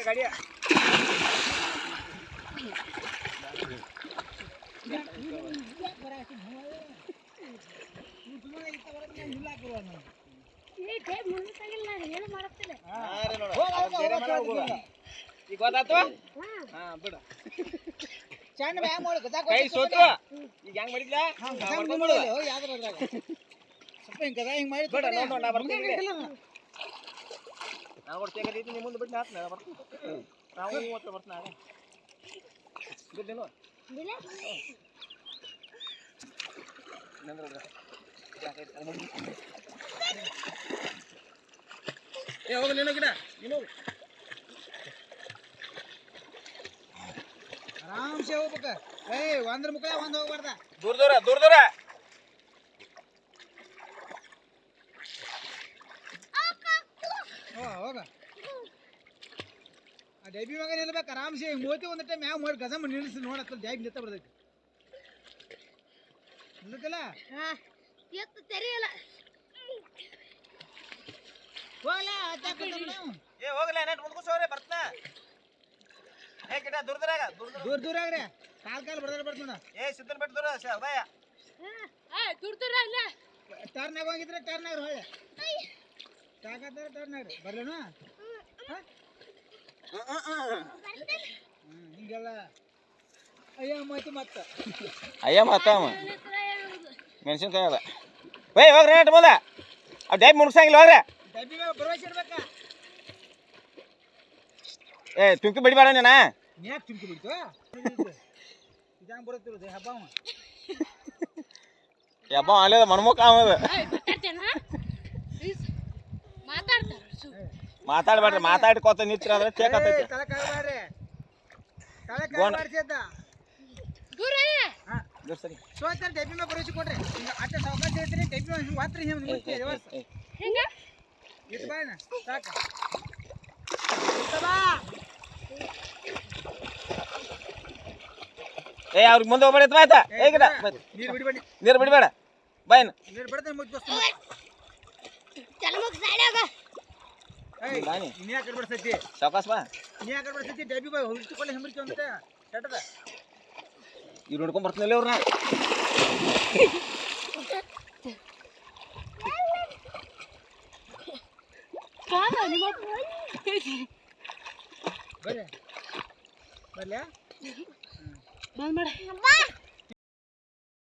ಗಾಡಿಯ ಈಗ ಗೊತ್ತಾಯ್ತು ಬಿಡ ಚಂದ ಕೈ ಸೋತು ಈಗ ಹೆಂಗ್ ಮಾಡಿದ್ಲ ಯಾವ್ದ್ರಾಗ ಸ್ವಲ್ಪ ಹಿಂಗ ಹಿಂಗ್ ಮಾಡಿ ಬಿಡ ನೋಡ್ ನಾ ಬರ್ತೀನಿ ನಾವು ಕೊಡ್ತೇವೆ ನಿಮ್ಮ ಮುಂದೆ ಬಿಟ್ಟು ಹಾಕ್ನ ಬರ್ತೀನಿ ನಾವು ಮೂವತ್ತು ಬರ್ತೀನಿ ಆಗ ಬಿಡ್ಲೇನು ಏ ಹೋಗ ನೀನು ಗಿಡ ನೀನು ಆರಾಮ್ಸೆ ಹೋಗ್ಬೇಕ ಏ ಒಂದ್ರ ಮುಖ ಒಂದ್ ಹೋಗ್ಬಾರ್ದ ದೂರ ದೂರ ದೂರ ದೂರ ಹೋಗ ಆ ಡೈಬಿ ಮಗ ನಿಲ್ಬೇಕು ಆರಾಮ್ಸೆ ಮೋತಿ ಒಂದ್ ಟೈಮ್ ಯಾವ ಮಾಡಿ ಗಜಮ್ಮ ನಿಲ್ಲಿಸಿ ನೋಡತ್ತ ಡೈಬಿ ನಿಂತ ಬರ್ತೈತಿ ನಿಲ್ಲತ್ತಲ್ಲ ಎತ್ತು ತೆರೆಯಲ್ಲ ಹೋಗಲ್ಲ ಏ ಹೋಗಲ್ಲ ನೆಟ್ ಮುಂದ್ಕೋಸೋರೆ ಬರ್ತಾ ಏ ಗಿಡ ದೂರ ದೂರ ದೂರ ದೂರ ಆಗ್ರೆ ಕಾಲ್ ಬಡದಾರ ಬರ್ತಾನ ಏ ಸಿದ್ದನ್ ಬಿಟ್ಟು ದೂರ ಭಯ ದೂರ ದೂರ ಇಲ್ಲ ಟರ್ನಾಗ ಹೋಗಿದ್ರೆ ಟರ್ನಾಗ ಹೊಳೆ ತಾಕತ್ತಾರ ಟರ್ನಾಗ ಬರ್ಲೇನು ಹಿಂಗೆಲ್ಲ ಅಯ್ಯ ಮತ್ತ ಅಯ್ಯ ಮತ್ತ ಮೆಣಸಿನ್ಕಾಯಿ ಅದ ಬೈ ಹೋಗ್ರಿ ರೇಟ್ ಬಂದ ಆ ಡೈಬ್ ಮುನ್ಸಂಗಿಲ್ಲ ಹೋಗ್ರೆ ಡಬ್ಬಿ ಭರವಸೆ ಇಡ್ಬೇಕಾ ಏ ತುಮ್ಕಿ ಬಿಡಬೇಡ ನೀನ ಯಾಕೆ ತುಮ್ಕಿ ಬಿಡ್ತು ಇದಂಗೆ ಬರುತ್ತಿರೋದು ಹಬ್ಬ ಹಬ್ಬ ಅಲ್ಲದ ಮನ್ಮುಖ ಅವದ ಮಾತಾಡ್ಬೇಡ್ರಿ ಮಾತಾಡ್ಕೋತ ನಿತ್ರ ಅಂದ್ರೆ ಚೇಕ್ ಆಗ್ತೈತಿ ಸರಿ ಸೋತಾರ ಡಬ್ಬಿ ಮೇಲೆ ಭರವಸೆ ಕೊಡ್ರಿ ಅಟ್ಟ ಸಾವಕಾಶ ಹೇಳ್ತೀನಿ ಡಬ್ಬಿ ಮೇಲೆ ಮಾತ್ರ ಇಟ್ಟು ಬಾಯಣ್ಣ ಸಾಕು ಏ ಅವ್ರಿಗೆ ಮುಂದೆ ಹೋಗ್ಬೇಡ ಆಯ್ತಾ ಏ ಗಿಡ ನೀರು ಬಿಡಬೇಡಿ ನೀರು ಬಿಡಬೇಡ ಬಾಯ್ನ ನೀರು ಬಿಡದೆ ಮುಚ್ಚ ನೀ ಯಾಕೆ ಬಿಡ್ಸತಿ ಸಾವಕಾಶ ಬಾ ನೀ ಯಾಕೆ ಬಿಡ್ಸತಿ ಡಬ್ಬಿ ಬಾಯ್ ಹುಡುಕಿಕೊಳ್ಳಿ ಹೆಂಬರ್ಕಿ ಅಂತ ಕೆಟ್ಟದ ಇವ್ರು ನೋಡ್ಕೊಂಡ್ ಬರ್ತೀನಿ ಅವ್ರನ್ನ ಬರ್ರಿ ಬರ್ಲ್ಯಾ ಬಂದ್ ಮಾಡ